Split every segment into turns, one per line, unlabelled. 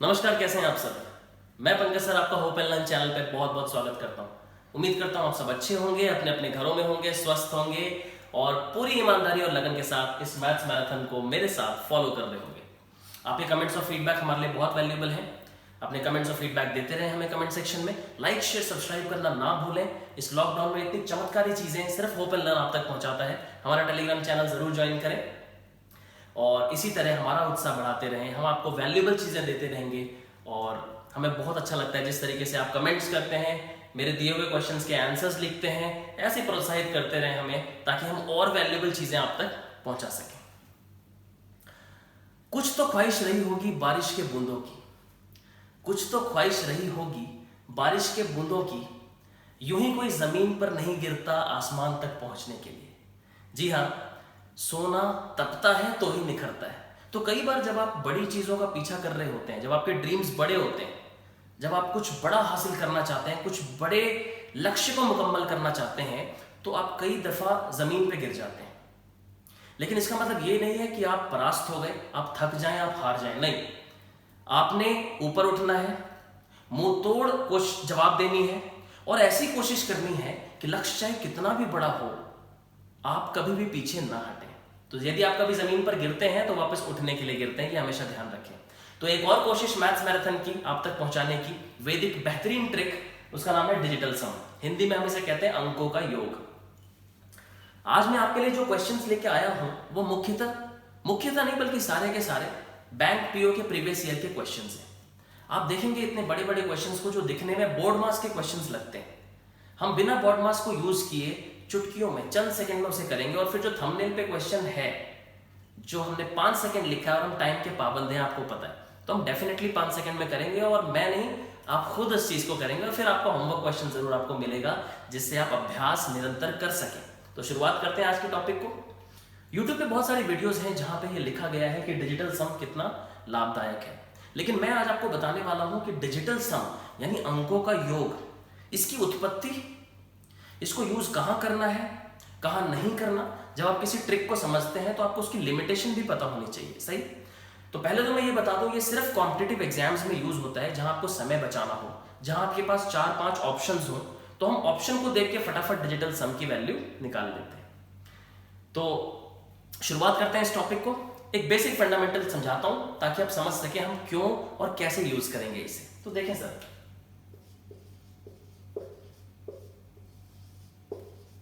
नमस्कार, कैसे हैं आप सब। मैं पंकज सर आपका होप एंड लर्न चैनल पे बहुत बहुत स्वागत करता हूं। उम्मीद करता हूं आप सब अच्छे होंगे, अपने अपने घरों में होंगे, स्वस्थ होंगे और पूरी ईमानदारी और लगन के साथ इस मैथ्स मैराथन को मेरे साथ फॉलो कर रहे होंगे। आपके कमेंट्स और फीडबैक हमारे लिए बहुत वैल्यूएबल है। अपने कमेंट्स और फीडबैक देते रहे हमें कमेंट सेक्शन में। लाइक शेयर सब्सक्राइब करना ना भूलें। इस लॉकडाउन में इतनी चमत्कारी चीजें सिर्फ होप एंड लर्न आप तक पहुंचाता है। हमारा टेलीग्राम चैनल जरूर ज्वाइन करें और इसी तरह हमारा उत्साह बढ़ाते रहें। हम आपको वैल्यूएबल चीजें देते रहेंगे और हमें बहुत अच्छा लगता है जिस तरीके से आप कमेंट्स करते हैं, मेरे दिए हुए क्वेश्चंस के आंसर्स लिखते हैं। ऐसे प्रोत्साहित करते रहें हमें ताकि हम और वैल्यूएबल चीजें आप तक पहुंचा सकें। कुछ तो ख्वाहिश रही होगी बारिश के बूंदों की, कुछ तो ख्वाहिश रही होगी बारिश के बूंदों की, यूं ही कोई जमीन पर नहीं गिरता आसमान तक पहुंचने के लिए। जी हाँ, सोना तपता है तो ही निखरता है। तो कई बार जब आप बड़ी चीजों का पीछा कर रहे होते हैं, जब आपके ड्रीम्स बड़े होते हैं, जब आप कुछ बड़ा हासिल करना चाहते हैं, कुछ बड़े लक्ष्य को मुकम्मल करना चाहते हैं, तो आप कई दफा जमीन पे गिर जाते हैं। लेकिन इसका मतलब ये नहीं है कि आप परास्त हो गए, आप थक जाएं, आप हार जाएं। नहीं, आपने ऊपर उठना है, मुंह तोड़ कुछ जवाब देनी है और ऐसी कोशिश करनी है कि लक्ष्य चाहे कितना भी बड़ा हो, आप कभी भी पीछे ना हटें। तो यदि आप कभी जमीन पर गिरते हैं तो वापस उठने के लिए गिरते हैं, ये हमेशा ध्यान रखें। तो एक और कोशिश मैथ्स मैराथन की आप तक पहुंचाने की, वैदिक बेहतरीन ट्रिक, उसका नाम है डिजिटल सम। हिंदी में हम इसे कहते हैं अंकों का योग। आज मैं आपके लिए जो क्वेश्चंस लेके आया हूं वो मुख्यतः नहीं बल्कि सारे के सारे बैंक पीओ के प्रीवियस ईयर के क्वेश्चंस हैं। आप देखेंगे इतने बड़े बड़े क्वेश्चंस को जो दिखने में बोर्ड मास के क्वेश्चंस लगते हैं, हम बिना बोर्ड मास को यूज किए चुटकियों में चंद सेकंड में उसे करेंगे। और फिर जो थंबनेल पे क्वेश्चन है, जो हमने 5 सेकंड लिखा है और हम टाइम के पाबंद हैं, आपको पता है, तो हम डेफिनेटली 5 सेकंड में करेंगे। और मैं नहीं, आप खुद इस चीज को करेंगे और फिर आपका होमवर्क क्वेश्चन जरूर आपको मिलेगा जिससे आप अभ्यास निरंतर कर सकें। तो शुरुआत करते हैं आज के टॉपिक को। यूट्यूब पे बहुत सारी वीडियोस हैं जहां पे ये लिखा गया है कि डिजिटल सम कितना लाभदायक है, लेकिन मैं आज आपको बताने वाला हूं कि डिजिटल सम यानी अंकों का योग, इसकी उत्पत्ति, इसको यूज कहां करना है, कहां नहीं करना। जब आप किसी ट्रिक को समझते हैं तो आपको उसकी लिमिटेशन भी पता होनी चाहिए। सही, तो पहले तो मैं ये बता दूं, ये सिर्फ कॉम्पिटिटिव एग्जाम्स में यूज होता है जहां आपको समय बचाना हो, जहां आपके पास 4-5 ऑप्शंस हो, तो हम ऑप्शन को देख के फटाफट डिजिटल सम की वैल्यू निकाल लेते हैं। तो शुरुआत करते हैं इस टॉपिक को। एक बेसिक फंडामेंटल समझाता हूं ताकि आप समझ सके हम क्यों और कैसे यूज करेंगे इसे। तो देखें सर,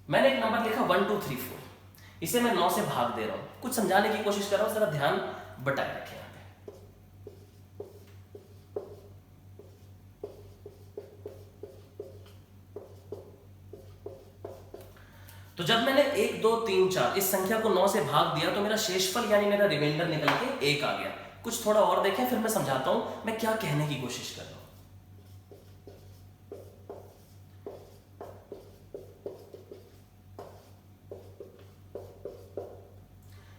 मैंने एक नंबर लिखा 1 2 3 4, इसे मैं 9 से भाग दे रहा हूं, कुछ समझाने की कोशिश कर रहा हूं, जरा ध्यान बटाए रखें यहां पे। तो जब मैंने 1 2 3 4 इस संख्या को 9 से भाग दिया तो मेरा शेषफल यानी मेरा रिमाइंडर निकल के 1 आ गया। कुछ थोड़ा और देखें, फिर मैं समझाता हूं मैं क्या कहने की कोशिश कर रहा हूं।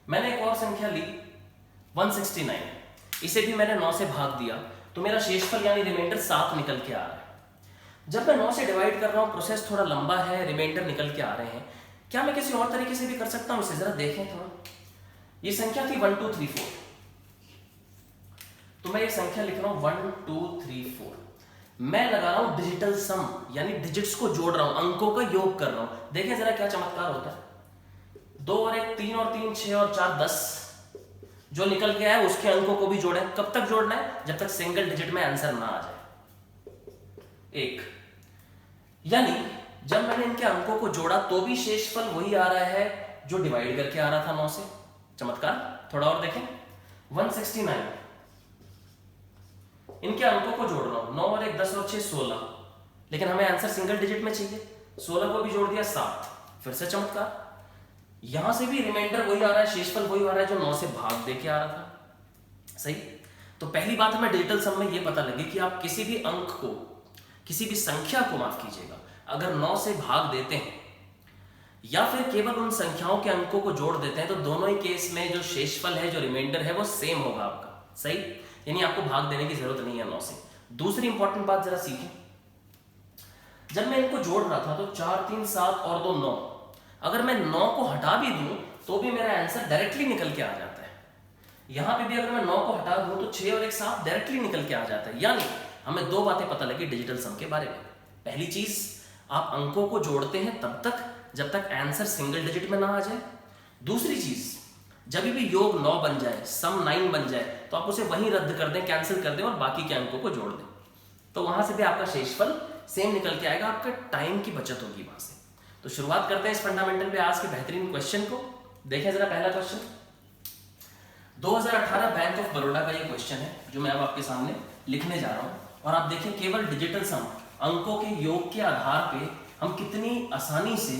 मैंने एक और संख्या ली 169, इसे भी मैंने 9 से भाग दिया तो मेरा शेषफल यानी रिमाइंडर 7 निकल के आ रहा है। जब मैं 9 से डिवाइड कर रहा हूं, प्रोसेस थोड़ा लंबा है, रिमाइंडर निकल के आ रहे हैं। क्या मैं किसी और तरीके से भी कर सकता हूं इसे, जरा देखें थोड़ा। ये संख्या थी 1 2 3 4, तो मैं ये संख्या लिख रहा हूं 1 2 3 4। मैं लगा रहा हूं डिजिटल सम यानी डिजिट्स को जोड़ रहा हूं, अंकों का योग कर रहा हूं। देखें जरा क्या चमत्कार होता है। 2 और 1 3 और 3 6 और 4 10, जो निकल के आया उसके अंकों को भी जोड़े। कब तक जोड़ना है? जब तक सिंगल डिजिट में आंसर ना आ जाए 1। यानी जब मैंने इनके अंकों को जोड़ा तो भी शेषफल वही आ रहा है जो डिवाइड करके आ रहा था 9 से। चमत्कार। थोड़ा और देखें, 169, इनके अंकों को जोड़ रहा हूं, 9 और 1 10 और 6 16, लेकिन हमें आंसर सिंगल डिजिट में चाहिए। 16 को भी जोड़ दिया 7, फिर से चमत्कार। यहां से भी रिमाइंडर वही आ रहा है, शेषफल वही आ रहा है जो 9 से भाग दे के आ रहा था। सही, तो पहली बात हमें डिजिटल सम में यह पता लगे कि आप किसी भी अंक को, किसी भी संख्या को, माफ कीजिएगा, अगर 9 से भाग देते हैं या फिर केवल उन संख्याओं के अंकों को जोड़ देते हैं तो दोनों ही केस में जो शेषफल है, जो रिमाइंडर है, वो सेम होगा आपका। सही, यानी आपको भाग देने की जरूरत नहीं है 9 से। दूसरी इंपॉर्टेंट बात जरा सीखें, जब मैं इनको जोड़ रहा था तो 4 3 7 और 2 9, अगर मैं 9 को हटा भी दूं तो भी मेरा आंसर डायरेक्टली निकल के आ जाता है। यहां पे भी अगर मैं 9 को हटा दूं तो 6 और 1 7 डायरेक्टली निकल के आ जाता है। यानी हमें दो बातें पता लगी डिजिटल सम के बारे में। पहली चीज, आप अंकों को जोड़ते हैं तब तक जब तक आंसर सिंगल डिजिट में ना आ जाए। दूसरी चीज, जब भी योग 9 बन जाए, सम 9 बन जाए, तो आप उसे वहीं रद्द कर दें, कैंसिल कर दें और बाकी के अंकों को जोड़ दें, तो वहां से भी आपका शेषफल सेम निकल के आएगा, आपका टाइम की बचत होगी वहां से। तो शुरुआत करते हैं इस फंडामेंटल पे आज के बेहतरीन क्वेश्चन को। देखें जरा पहला क्वेश्चन, 2018 बैंक ऑफ बड़ौदा का ये क्वेश्चन है जो मैं अब आपके सामने लिखने जा रहा हूं। और आप देखें केवल डिजिटल सम, अंकों के योग के आधार पे हम कितनी आसानी से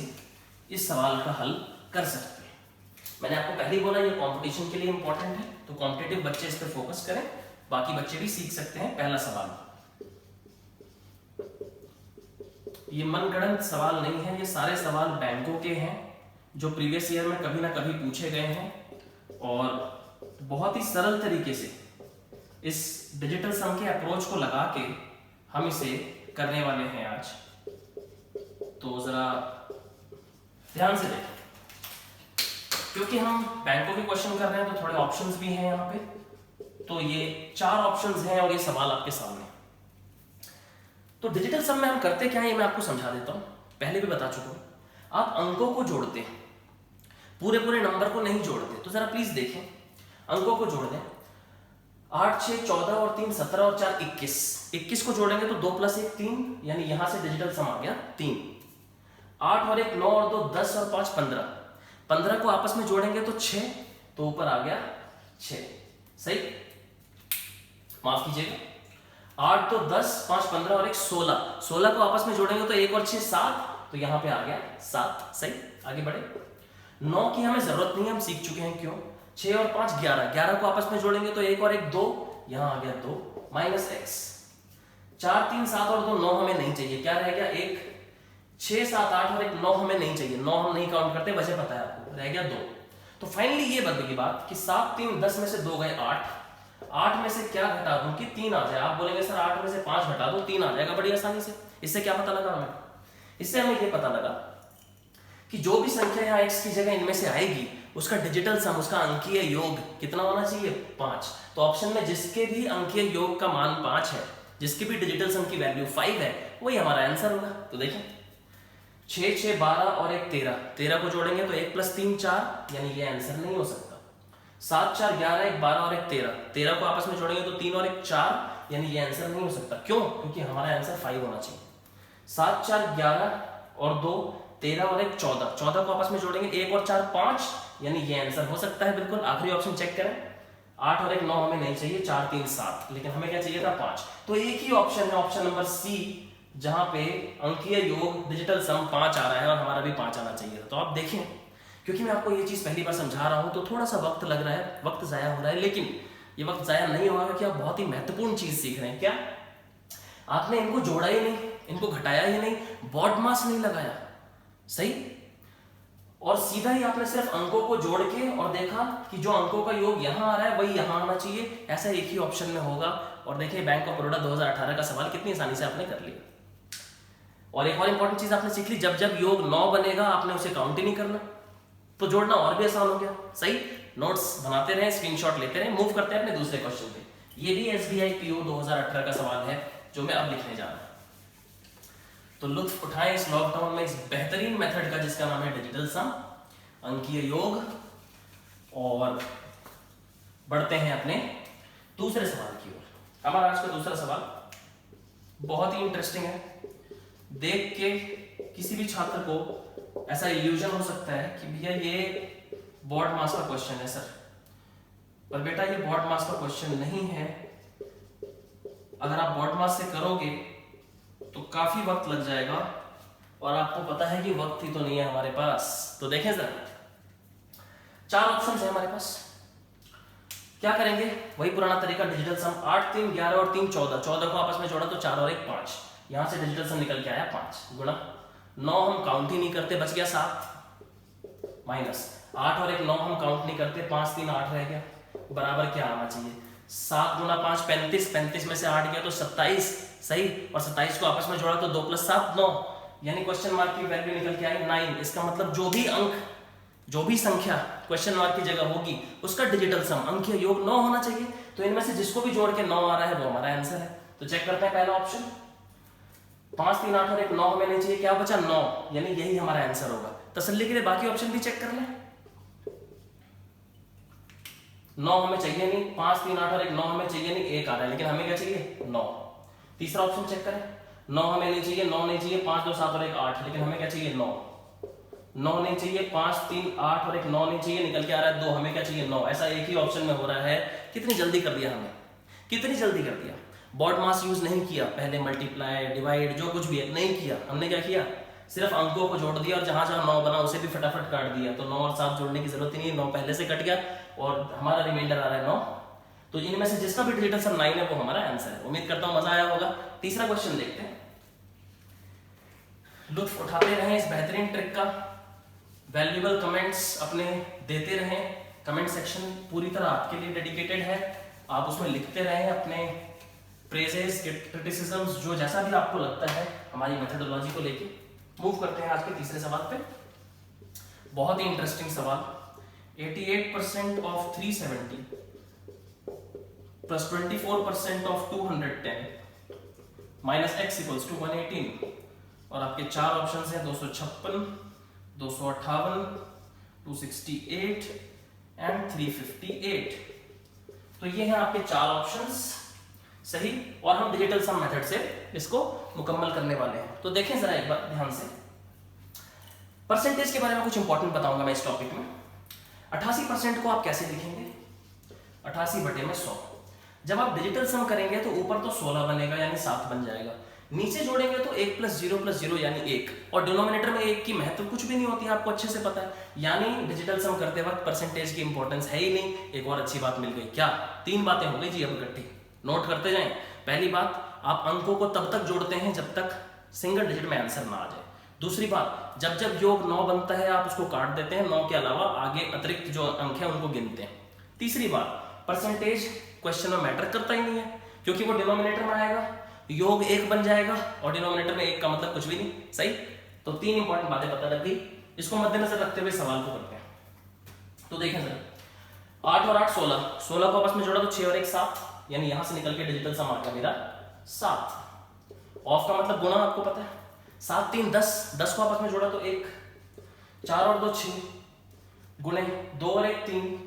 इस सवाल का हल कर सकते हैं। मैंने आपको पहले ही बोला ये कंपटीशन के लिए इंपॉर्टेंट है, तो कॉम्पिटिटिव बच्चे इस पर फोकस करें, बाकी बच्चे भी सीख सकते हैं। पहला सवाल, ये मनगढ़ंत सवाल नहीं है, ये सारे सवाल बैंकों के हैं जो प्रीवियस ईयर में कभी ना कभी पूछे गए हैं और बहुत ही सरल तरीके से इस डिजिटल सम के अप्रोच को लगा के हम इसे करने वाले हैं आज। तो जरा ध्यान से देखें, क्योंकि हम बैंकों के क्वेश्चन कर रहे हैं तो थोड़े ऑप्शंस भी हैं यहाँ पे। तो ये 4 ऑप्शंस हैं और ये सवाल आपके सामने। तो डिजिटल सम में हम करते क्या है ये मैं आपको समझा देता हूं, पहले भी बता चुका हूं। आप अंकों को जोड़ते हैं, पूरे पूरे नंबर को नहीं जोड़ते। तो जरा प्लीज देखें, अंकों को जोड़ दें। 8 6 14 और 3 17 और 4 21। 21 को जोड़ेंगे तो 2 + 1 3, यानी यहां से डिजिटल सम आ गया 3। 8 और 1 9 और 2 10 और 5 15। 15 को आपस में जोड़ेंगे तो 6, तो ऊपर आ गया 6। सही, माफ कीजिएगा, 8 तो 10 5 15 और 1 16। 16 को आपस में जोड़ेंगे तो 1 और 6 7, तो यहां पे आ गया 7। सही, आगे बढ़े। 9 की हमें जरूरत नहीं है, हम सीख चुके हैं क्यों। 6 और 5 11। 11 को आपस में जोड़ेंगे तो 1 और 1 2, यहां आ गया 2 -x। 4 3 7 और 2 9 हमें नहीं चाहिए, क्या रह गया 1। 6 7 8 और 1 9 हमें नहीं चाहिए, 9 हम नहीं काउंट करते, वजह पता है आपको, रह गया 2। तो फाइनली ये बदली बात कि 7 3 10 में से 2 गए 8। 8 में से क्या घटा दूं कि 3 आ जाए। आप बोलेंगे सर 8 में से 5 घटा दो 3 आ जाएगा बड़ी आसानी से। इससे क्या पता लगा हमें, इससे हमें ये पता लगा कि जो भी संख्या यहाँ x की जगह इनमें से आएगी उसका डिजिटल सम, उसका अंकीय योग कितना होना चाहिए 5। तो ऑप्शन में जिसके भी अंकीय योग का मान 5 है, जिसके भी डिजिटल सम की वैल्यू 5 है, वही हमारा आंसर होगा। तो देखें 6 6 12 और 1 13। 13 को जोड़ेंगे तो 1 + 3 4, यानी ये आंसर नहीं हो सकता। 7 4 11 1 12 और 1 13। 13 को आपस में जोड़ेंगे तो 3 और 1 4, यानी ये आंसर नहीं हो सकता। क्यों? क्योंकि हमारा आंसर 5 होना चाहिए। 7 4 11 और 2 13 और 1 14। 14 को आपस में जोड़ेंगे 1 और 4 5, यानी ये आंसर हो सकता है बिल्कुल। आखिरी ऑप्शन चेक करें, 8 और 1 9 हमें नहीं चाहिए, 4 3 7, लेकिन हमें क्या चाहिए था 5। तो एक ही ऑप्शन है, ऑप्शन नंबर सी, जहां पे अंकीय योग डिजिटल सम 5 आ रहा है और हमारा भी 5 आना चाहिए। तो आप देखें, क्योंकि मैं आपको ये चीज पहली बार समझा रहा हूं तो थोड़ा सा वक्त लग रहा है, वक्त जाया हो रहा है, लेकिन ये वक्त जाया नहीं होगा कि आप बहुत ही महत्वपूर्ण चीज सीख रहे हैं। क्या आपने इनको जोड़ा ही नहीं, इनको घटाया ही नहीं, बॉड मास नहीं लगाया, सही, और सीधा ही आपने सिर्फ अंकों को जोड़ के और देखा कि जो अंकों का योग यहां आ रहा है वही यहां आना चाहिए, ऐसा एक ही ऑप्शन में होगा। और देखिए बैंक ऑफ बड़ौदा 2018 का सवाल कितनी आसानी से आपने कर लिया। और एक और इंपॉर्टेंट चीज आपने सीख ली, जब जब योग 9 बनेगा आपने उसे काउंट ही नहीं करना, तो जोड़ना और भी आसान हो गया। सही, नोट्स बनाते रहे, स्क्रीनशॉट लेते रहे। मूव करते हैं अपने दूसरे क्वेश्चन पे। ये भी एसबीआई पीओ 2018 का सवाल है जो मैं अब लिखने जा रहा हूं। तो लुत्फ उठाएं इस लॉकडाउन में इस बेहतरीन मेथड का जिसका नाम है डिजिटल सम, अंकीय योग। और बढ़ते हैं अपने दूसरे सवाल की ओर। हमारा आज का दूसरा सवाल बहुत ही इंटरेस्टिंग है। देख के किसी भी छात्र को ऐसा इल्यूजन हो सकता है कि भैया ये बोर्ड मास का क्वेश्चन है सर, पर बेटा ये बोर्ड मास का क्वेश्चन नहीं है। अगर आप बोर्ड मास से करोगे तो काफी वक्त लग जाएगा और आपको पता है कि वक्त ही तो नहीं है हमारे पास। तो देखें जरा, 4 ऑप्शन है हमारे पास। क्या करेंगे, वही पुराना तरीका, डिजिटल सम। 8 3 11 और 3 14। 14 को आपस में जोड़ा तो 4 और 1 5, यहां से डिजिटल सम निकल के आया 5 गुणा 9 हम काउंट ही नहीं करते, बच गया 7 माइनस 8 और 1 9 हम काउंट नहीं करते, 5 3 8 रह गया, बराबर क्या आना चाहिए 7 गुना 5 35, 35 में से 8 गया तो 27। सही, और 27 को आपस में जोड़ा तो 2 + 7 9, यानी क्वेश्चन मार्क की वैल्यू निकल के आई 9। इसका मतलब जो भी अंक जो भी संख्या क्वेश्चन मार्क की जगह होगी उसका डिजिटल सम अंकीय योग 9 होना चाहिए। तो इनमें से जिसको भी जोड़ के 9 आ रहा है वो हमारा आंसर है। तो चेक करते हैं पहला ऑप्शन, 5 3 8 और 1 9 हमें नहीं चाहिए, क्या बचा 9, यानी यही हमारा आंसर होगा। तसल्ली के लिए बाकी ऑप्शन भी चेक कर लें। 9 हमें चाहिए नहीं, 5 3 8 और 1 9 हमें चाहिए नहीं, 1 आ रहा है, लेकिन हमें क्या चाहिए 9। तीसरा ऑप्शन चेक करें, 9 हमें नहीं चाहिए, 9 नहीं चाहिए, 5 2 7 और 1 8, लेकिन हमें क्या चाहिए 9। 9 नहीं चाहिए, 5 3 8 और 1 9 नहीं चाहिए, निकल के आ रहा है 2, हमें क्या चाहिए 9। ऐसा एक ही ऑप्शन में हो रहा है। कितनी जल्दी कर दिया हमने, कितनी जल्दी कर दिया। बॉड मास यूज नहीं किया, पहले मल्टीप्लाई डिवाइड जो कुछ भी है नहीं किया, हमने क्या किया सिर्फ अंकों को जोड़ दिया और जहां जहां 9 बना उसे भी फटाफट काट दिया। तो 9 और 7 जोड़ने की जरूरत ही नहीं है, 9 पहले से कट गया और हमारा रिमाइंडर आ रहा है 9। तो इनमें से जिसका भी डिजिटल सम 9 है वो हमारा आंसर है। उम्मीद करता हूं मजा आया होगा। तीसरा क्वेश्चन देखते हैं, लुत्फ उठाते रहें इस बेहतरीन ट्रिक का, वैल्यूएबल कमेंट्स अपने देते रहें। कमेंट सेक्शन पूरी तरह आपके लिए डेडिकेटेड है, आप उसमें लिखते रहें अपने प्रेजेस क्रिटिसिज्म्स, जो जैसा भी आपको लगता है हमारी मेथोडोलॉजी को लेके। मूव करते हैं आज के तीसरे सवाल पे, बहुत ही इंटरेस्टिंग सवाल। 88% of 370 plus 24% of 210 minus x equals to 118, और आपके चार ऑप्शंस हैं 256, 258, 268 एंड 358। तो ये हैं आपके चार ऑप्शंस, सही। और हम डिजिटल सम मेथड से इसको मुकम्मल करने वाले हैं। तो देखें जरा एक बार ध्यान से, परसेंटेज के बारे में कुछ इंपॉर्टेंट बताऊंगा मैं इस टॉपिक में। 88% को आप कैसे लिखेंगे, 88 बटे में 100। जब आप डिजिटल सम करेंगे तो ऊपर तो 16 बनेगा यानी 7 बन जाएगा, नीचे जोड़ेंगे तो 1 + 0 + 0 यानी 1, और डिनोमिनेटर में 1 की महत्व कुछ भी नहीं होती है, आपको अच्छे से पता है। यानी डिजिटल सम करते वक्त परसेंटेज की इंपॉर्टेंस है ही नहीं। एक और अच्छी बात मिल गई, क्या 3 बातें हो गई जी अब इकट्ठी, नोट करते जाएं। पहली बात, आप अंकों को तब तक जोड़ते हैं जब तक सिंगल डिजिट में आंसर ना आ जाए। दूसरी बात, जब जब योग 9 बनता है आप उसको काट देते हैं, 9 के अलावा आगे अतिरिक्त जो अंक है उनको गिनते हैं। तीसरी बात, परसेंटेज क्वेश्चन में मैटर करता ही नहीं है, क्योंकि वो डिनोमिनेटर में आएगा, योग 1 बन जाएगा और डिनोमिनेटर में 1 का मतलब कुछ भी नहीं, सही। तो 3 इंपॉर्टेंट बातें पता लग गई। इसको मद्देनजर रखते हुए सवाल को करते हैं। तो देखें जरा, 8 और 8 16, 16 को आपस में जोड़ा तो 6 और 1 7, यानी यहां से निकल के डिजिटल सम आ गया मेरा 7। ऑफ का मतलब गुणा आपको पता है, 7 3 10, 10 को आपस में जोड़ा तो 1, 4 और 2 6, गुणे 2 और 1 3,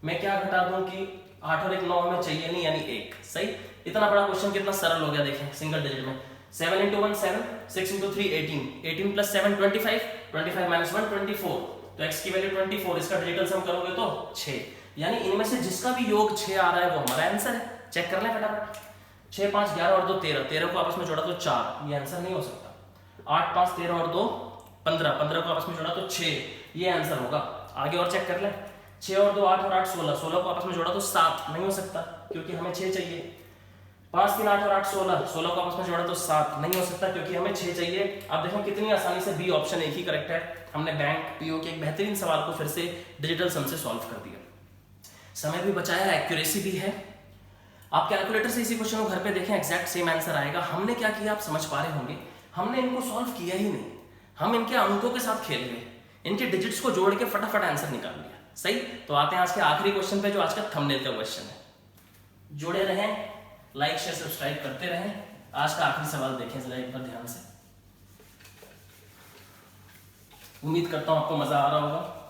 मैं क्या घटा दूं कि 8 और 1 9 हमें चाहिए नहीं यानी 1, सही। इतना बड़ा क्वेश्चन कितना सरल हो गया देखें सिंगल डिजिट में। 7 × 1 7, 6 × 3 18, 18 + 7 25, 25 - 1 24, तो x की वैल्यू 24, इसका डिजिटल सम करोगे तो 6, यानी इनमें से जिसका भी योग 6 आ रहा है वो हमारा आंसर है। चेक कर लें फटाफट, 6 5 11 और 2 13, 13 को आपस में जोड़ा तो 4, ये आंसर नहीं हो सकता। 8 5 13 और 2 15, 15 को आपस में जोड़ा तो 6, ये आंसर होगा। आगे और चेक कर लें, 6 और 2 8 और 8 16, 16 को आपस में जोड़ा तो 7, नहीं हो सकता क्योंकि हमें 6 चाहिए। 5 3 8 और 8 16, 16 को आपस में जोड़ा तो 7, नहीं हो सकता क्योंकि हमें 6 चाहिए। आप देखो कितनी आसानी से बी ऑप्शन एक ही करेक्ट है। हमने बैंक पीओ के एक बेहतरीन सवाल को फिर से डिजिटल सम से सॉल्व कर दिया, समय भी बचाया, एक्यूरेसी भी है। आप कैलकुलेटर से इसी क्वेश्चन को घर पे देखें, एग्जैक्ट सेम आंसर आएगा। हमने क्या किया आप समझ पा रहे होंगे, हमने इनको सॉल्व किया ही नहीं, हम इनके अंकों के साथ खेल गए, इनके डिजिट्स को जोड़ के फटाफट आंसर निकाल लिया, सही। तो आते हैं आज के आखिरी क्वेश्चन पे, जो आज का थंबनेल का क्वेश्चन है। जुड़े रहें, लाइक शेयर सब्सक्राइब करते रहें। आज का आखिरी सवाल देखें जरा एक बार ध्यान से, उम्मीद करता हूं आपको मजा आ रहा होगा।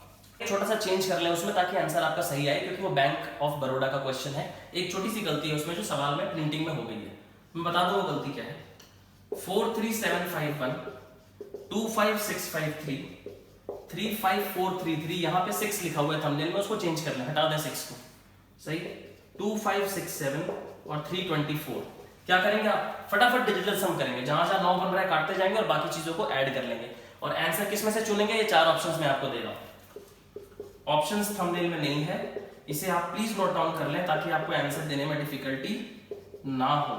एक छोटा सा चेंज कर लें उसमें ताकि आंसर आपका सही आए, क्योंकि वो बैंक ऑफ बड़ौदा का क्वेश्चन है। एक छोटी सी गलती है उसमें जो सवाल में प्रिंटिंग में हो गई है, मैं बता दूं वो गलती क्या है। 43751 25653 35433, यहाँ पे 6 लिखा हुआ है थंबनेल में, उसको चेंज कर लें, हटा दें 6 को, सही। 2567 और 324, क्या करेंगे आप फटाफट डिजिटल सम करेंगे, जहां जहां 9 बन रहा है काटते जाएंगे और बाकी चीजों को ऐड कर लेंगे, और आंसर किस में से चुनेंगे, ये 4 ऑप्शंस में आपको देगा। ऑप्शंस थंबनेल में नहीं है, इसे आप प्लीज नोट डाउन कर लें ताकि आपको आंसर देने में डिफिकल्टी ना हो।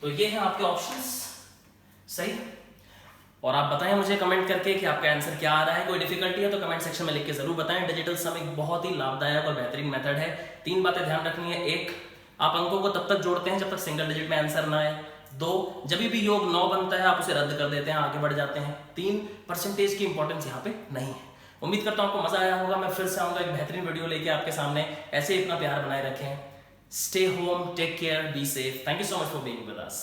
तो ये है आपके ऑप्शंस, सही। और आप बताएं मुझे कमेंट करके कि आपका आंसर क्या आ रहा है। कोई डिफिकल्टी है तो कमेंट सेक्शन में लिख के जरूर बताएं। डिजिटल सम एक बहुत ही लाभदायक और बेहतरीन मेथड है। 3 बातें ध्यान रखनी है, 1, आप अंकों को तब तक जोड़ते हैं जब तक सिंगल डिजिट में आंसर ना आए। 2, जब भी योग 9 बनता है आप उसे रद्द कर देते हैं, आगे बढ़ जाते हैं। 3, परसेंटेज की इंपॉर्टेंस यहाँ पे नहीं है। उम्मीद करता हूँ आपको मजा आया होगा। मैं फिर से आऊंगा एक बेहतरीन वीडियो लेके आपके सामने। ऐसे ही इतना प्यार बनाए रखें। Stay home, take care, be safe. Thank you so much for being with us.